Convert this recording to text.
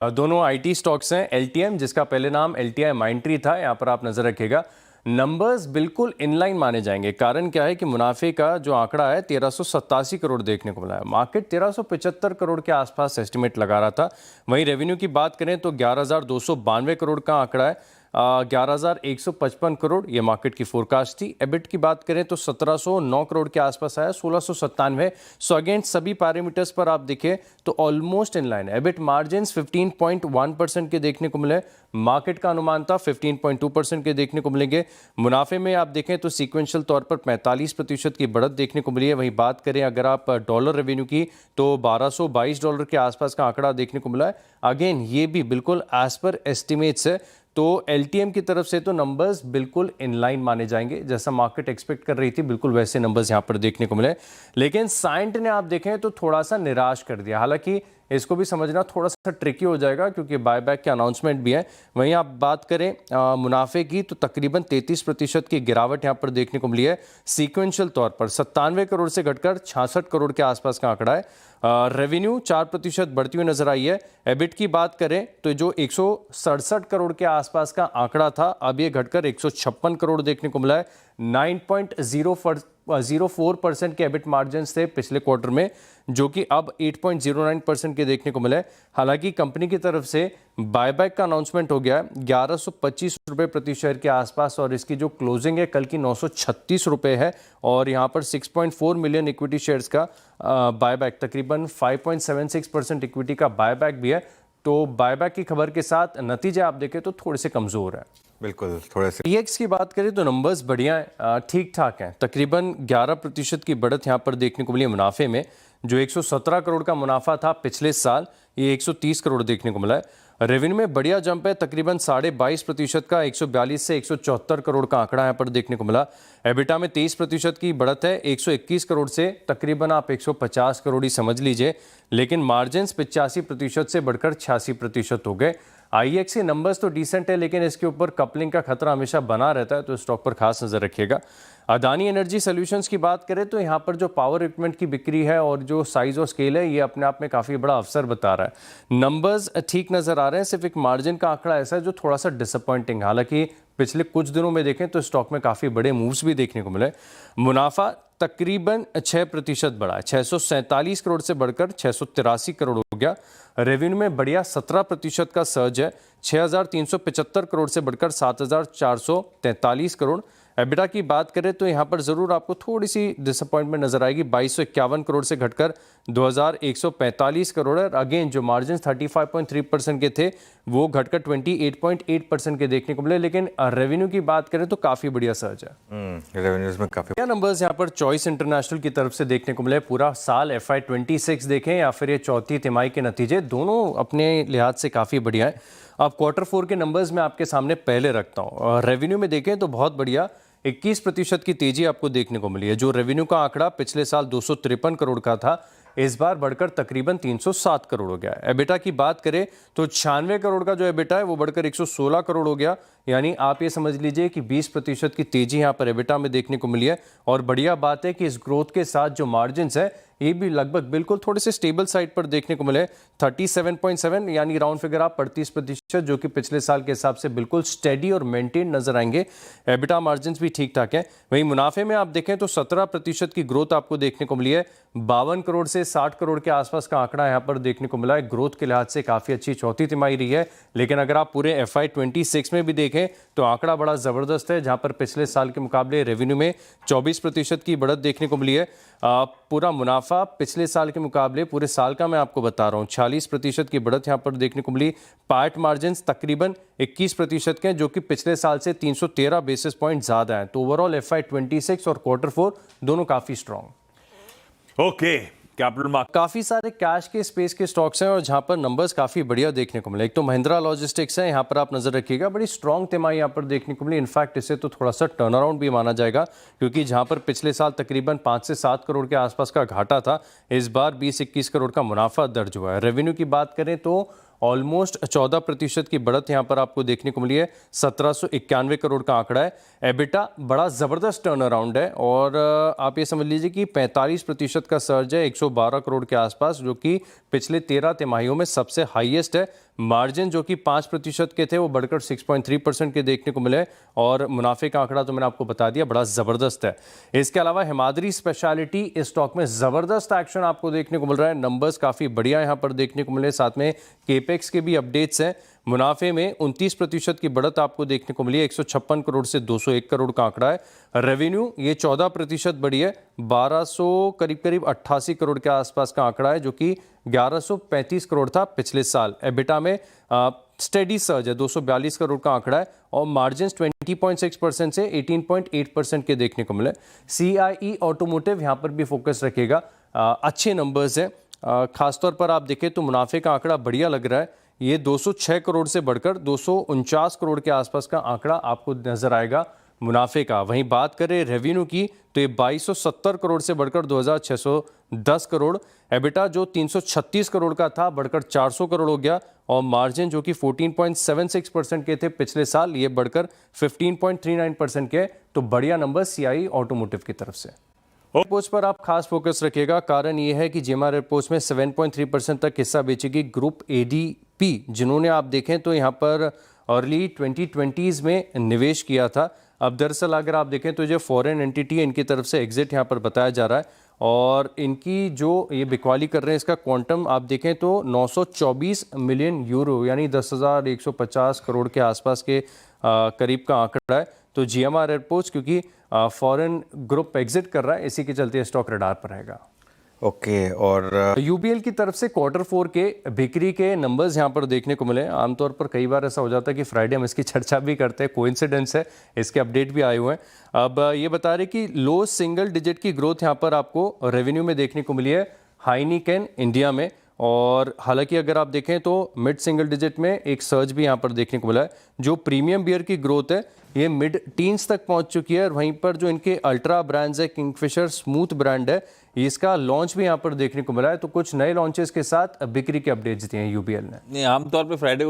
दोनों IT stocks हैं। LTM, जिसका पहले नाम एलटीआई माइंट्री था, यहाँ पर आप नजर रखिएगा। नंबर्स बिल्कुल इनलाइन माने जाएंगे। कारण क्या है कि मुनाफे का जो आंकड़ा है 1387 करोड़ देखने को मिला है। मार्केट 1375 करोड़ के आसपास एस्टिमेट लगा रहा था। वहीं रेवेन्यू की बात करें तो 11,292 करोड़ का आंकड़ा है। 11,155 करोड़ ये मार्केट की फोरकास्ट थी। एबिट की बात करें तो 1709 करोड़ के आसपास आया, 1697। सो अगेंस्ट सभी पैरामीटर्स पर आप देखें तो ऑलमोस्ट इन लाइन है। एबिट मार्जिन 15.1% के देखने को मिले। मार्केट का अनुमान था 15.2% के देखने को मिलेंगे। मुनाफे में आप देखें तो सीक्वेंशियल तौर पर 45% की बढ़त देखने को मिली है। वहीं बात करें अगर आप डॉलर रेवेन्यू की तो $1222 के आसपास का आंकड़ा देखने को मिला है। अगेन ये भी बिल्कुल एज पर एस्टिमेट्स है। तो एलटीएम की तरफ से तो नंबर्स बिल्कुल इनलाइन माने जाएंगे, जैसा मार्केट एक्सपेक्ट कर रही थी बिल्कुल वैसे नंबर्स यहां पर देखने को मिले। लेकिन साइंट ने आप देखें तो थोड़ा सा निराश कर दिया। हालांकि इसको भी समझना थोड़ा सा ट्रिकी हो जाएगा क्योंकि बायबैक के अनाउंसमेंट भी है। वहीं आप बात करें मुनाफे की तो तकरीबन 33% की गिरावट यहां पर देखने को मिली है। सीक्वेंशियल तौर पर 97 करोड़ से घटकर 66 करोड़ के आसपास का आंकड़ा है। रेवेन्यू 4% बढ़ती हुई नजर आई है। एबिट की बात करें तो जो 167 करोड़ के आसपास का आंकड़ा था अब ये घटकर 156 करोड़ देखने को मिला है। 9.04% के एबिट मार्जिन थे पिछले क्वार्टर में, जो कि अब 8.09% के देखने को मिले। हालांकि कंपनी की तरफ से बायबैक का अनाउंसमेंट हो गया है 1125 रुपए प्रति शेयर के आसपास, और इसकी जो क्लोजिंग है कल की 936 रुपए है। और यहां पर 6.4 मिलियन इक्विटी शेयर्स का बायबैक, तकरीबन 5.76% इक्विटी का बायबैक भी है। तो बायबैक की खबर के साथ नतीजे आप देखें तो थोड़े से कमजोर है। बिल्कुल, थोड़े से ईएक्स की बात करें तो नंबर्स बढ़िया हैं, ठीक ठाक हैं। तकरीबन 11% की बढ़त यहां पर देखने को मिली है मुनाफे में। जो 117 करोड़ का मुनाफा था पिछले साल, ये 130 करोड़ देखने को मिला है। रेवेन्यू में बढ़िया जंप है, तकरीबन 22.5% का 142 से 174 करोड़ का आंकड़ा यहाँ पर देखने को मिला। एबिटा में 23% की बढ़त है, 121 करोड़ से तकरीबन आप 150 करोड़ ही समझ लीजिए। लेकिन मार्जिन 85% से बढ़कर 86% हो गए। आईएक्स के नंबर्स तो डिसेंट है, लेकिन इसके ऊपर कपलिंग का खतरा हमेशा बना रहता है, तो स्टॉक पर खास नजर रखिएगा। अदानी एनर्जी सॉल्यूशंस की बात करें तो यहाँ पर जो पावर इक्विपमेंट की बिक्री है और जो साइज और स्केल है, ये अपने आप में काफ़ी बड़ा अवसर बता रहा है। नंबर्स ठीक नज़र आ रहे हैं, सिर्फ एक मार्जिन का आंकड़ा ऐसा है जो थोड़ा सा डिसअपॉइंटिंग। हालांकि पिछले कुछ दिनों में देखें तो स्टॉक में काफ़ी बड़े मूव्स भी देखने को मिले। मुनाफा तकरीबन 6% बढ़ा है, 647 करोड़ से बढ़कर 683 करोड़ हो गया। रेवेन्यू में बढ़िया 17% का सर्ज है, 6,375 करोड़ से बढ़कर 7,443 करोड़। एबिटा की बात करें तो यहाँ पर जरूर आपको थोड़ी सी डिसअपॉइंटमेंट नजर आएगी, 2251 करोड़ से घटकर 2,145 करोड़ है। अगेन जो मार्जिन 35.3% के थे वो घटकर 28.8% के देखने को मिले। लेकिन रेवेन्यू की बात करें तो काफी बढ़िया सर्ज है। रेवेन्यूज में काफी क्या नंबर्स यहाँ पर चॉइस इंटरनेशनल की तरफ से देखने को मिले। पूरा साल FY26 देखें या फिर ये चौथी तिमाही के नतीजे, दोनों अपने लिहाज से काफी बढ़िया है। अब Q4 के नंबर्स मैं आपके सामने पहले रखता हूँ। रेवेन्यू में देखें तो बहुत बढ़िया 21% की तेजी आपको देखने को मिली है। जो रेवेन्यू का आंकड़ा पिछले साल 253 करोड़ का था, इस बार बढ़कर तकरीबन 307 करोड़ हो गया है। एबिटा की बात करें तो 96 करोड़ का जो एबिटा है वो बढ़कर 116 करोड़ हो गया। यानी आप ये समझ लीजिए कि 20% की तेजी यहाँ पर एबिटा में देखने को मिली है। और बढ़िया बात है कि इस ग्रोथ के साथ जो मार्जिन है ये भी लगभग बिल्कुल थोड़े से स्टेबल साइड पर देखने को मिले। 37.7 यानी राउंड फिगर आप 38%, जो कि पिछले साल के हिसाब से बिल्कुल स्टेडी और मेंटेन नजर आएंगे। एबिटा मार्जिन भी ठीक ठाक है। वहीं मुनाफे में आप देखें तो 17% की ग्रोथ आपको देखने को मिली है। 52 करोड़ से 60 करोड़ के आसपास का आंकड़ा यहाँ पर देखने को मिला है। ग्रोथ के लिहाज से काफी अच्छी चौथी तिमाही रही है। लेकिन अगर आप पूरे FY26 में भी देखें तो आंकड़ा बड़ा जबरदस्त है, जहां पर पिछले साल के मुकाबले रेवेन्यू में 24% की बढ़त देखने को मिली है। पूरा मुनाफा पिछले साल के मुकाबले पूरे साल का मैं आपको बता रहा हूँ 46% की बढ़त यहां पर देखने को मिली। पैट मार्जिन तकरीबन 21% के, जो कि पिछले साल से 313 बेसिस पॉइंट ज्यादा है। तो ओवरऑल FY26 और Q4 दोनों काफी स्ट्रॉन्ग। ओके। कैपिटल मार्केट काफी सारे कैश के स्पेस के स्टॉक्स हैं और जहां पर नंबर्स काफी बढ़िया देखने को मिले। एक तो महिंद्रा लॉजिस्टिक्स है, यहां पर आप नजर रखिएगा, बड़ी स्ट्रॉन्ग तिमाही यहां पर देखने को मिली। इनफैक्ट इसे तो थोड़ा सा टर्न अराउंड भी माना जाएगा, क्योंकि जहां पर पिछले साल तकरीबन 5 से 7 करोड़ के आसपास का घाटा था, इस बार 20-21 करोड़ का मुनाफा दर्ज हुआ है। रेवेन्यू की बात करें तो ऑलमोस्ट 14% की बढ़त यहां पर आपको देखने को मिली है। 1791 करोड़ का आंकड़ा है। एबिटा बड़ा जबरदस्त टर्न अराउंड है और आप ये समझ लीजिए कि 45% का सर्ज है, 112 करोड़ के आसपास, जो कि पिछले 13 तिमाहियों में सबसे हाईएस्ट है। मार्जिन जो कि 5% के थे वो बढ़कर 6.3% के देखने को मिले और मुनाफे का आंकड़ा तो मैंने आपको बता दिया बड़ा ज़बरदस्त है। इसके अलावा हिमाद्री स्पेशलिटी इस स्टॉक में ज़बरदस्त एक्शन आपको देखने को मिल रहा है, नंबर्स काफ़ी बढ़िया यहाँ पर देखने को मिले, साथ में केपेक्स के भी अपडेट्स हैं। मुनाफे में 29% की बढ़त आपको देखने को मिली है, 156 करोड़ से 201 करोड़ का आंकड़ा है। रेवेन्यू ये 14% बढ़ी है, 1200 करीब 88 करोड़ के आसपास का आंकड़ा है, जो कि 1135 करोड़ था पिछले साल। एबिटा में स्टेडी सर्ज है, 242 करोड़ का आंकड़ा है और मार्जिन 20.6% से 18.8% के देखने को मिले। CIE ऑटोमोटिव यहाँ पर भी फोकस रखेगा, अच्छे नंबर्स हैं, खासतौर पर आप देखें तो मुनाफे का आंकड़ा बढ़िया लग रहा है। ये 206 करोड़ से बढ़कर 249 करोड़ के आसपास का आंकड़ा आपको नजर आएगा मुनाफे का। वहीं बात करें रेवेन्यू की तो ये 2270 करोड़ से बढ़कर 2610 करोड़। एबिटा जो 336 करोड़ का था बढ़कर 400 करोड़ हो गया और मार्जिन जो कि 14.76% के थे पिछले साल, ये बढ़कर 15.39% के। तो बढ़िया नंबर CIE ऑटोमोटिव की तरफ से। पोस्ट पर आप खास फोकस रखिएगा, कारण ये है कि GMR एयरपोर्ट्स में 7.3% तक हिस्सा बेचेगी ग्रुप ADP, जिन्होंने आप देखें तो यहाँ पर अर्ली 2020s में निवेश किया था। अब दरअसल अगर आप देखें तो जो फॉरेन एंटिटी है इनकी तरफ से एग्जिट यहाँ पर बताया जा रहा है और इनकी जो ये बिकवाली कर रहे हैं इसका क्वांटम आप देखें तो 924 मिलियन यूरो यानी 10,150 करोड़ के आसपास के करीब का आंकड़ा है। तो GMR एयरपोर्ट्स क्योंकि फॉरेन ग्रुप एग्जिट कर रहा है, इसी के चलते स्टॉक रडार पर रहेगा। ओके, और UBL की तरफ से Q4 के बिक्री के नंबर्स यहाँ पर देखने को मिले। आमतौर पर कई बार ऐसा हो जाता है कि फ्राइडे हम इसकी चर्चा भी करते हैं, कोइंसिडेंस है, इसके अपडेट भी आए हुए हैं। अब ये बता रहे कि लो सिंगल डिजिट की ग्रोथ यहाँ पर आपको रेवेन्यू में देखने को मिली है हाइनिकेन इंडिया में, और हालांकि अगर आप देखें तो मिड सिंगल डिजिट में एक सर्ज भी यहाँ पर देखने को मिला है। जो प्रीमियम बियर की ग्रोथ है ये मिड टीन्स तक पहुंच चुकी है और वहीं पर जो इनके अल्ट्रा ब्रांड्स है, किंगफिशर स्मूथ ब्रांड है, इसका लॉन्च भी यहाँ पर देखने को मिला है। तो कुछ नए लॉन्चेस के साथ बिक्री के अपडेट्स दिए हैं UBL ने। नहीं, आमतौर पे फ्राइडे को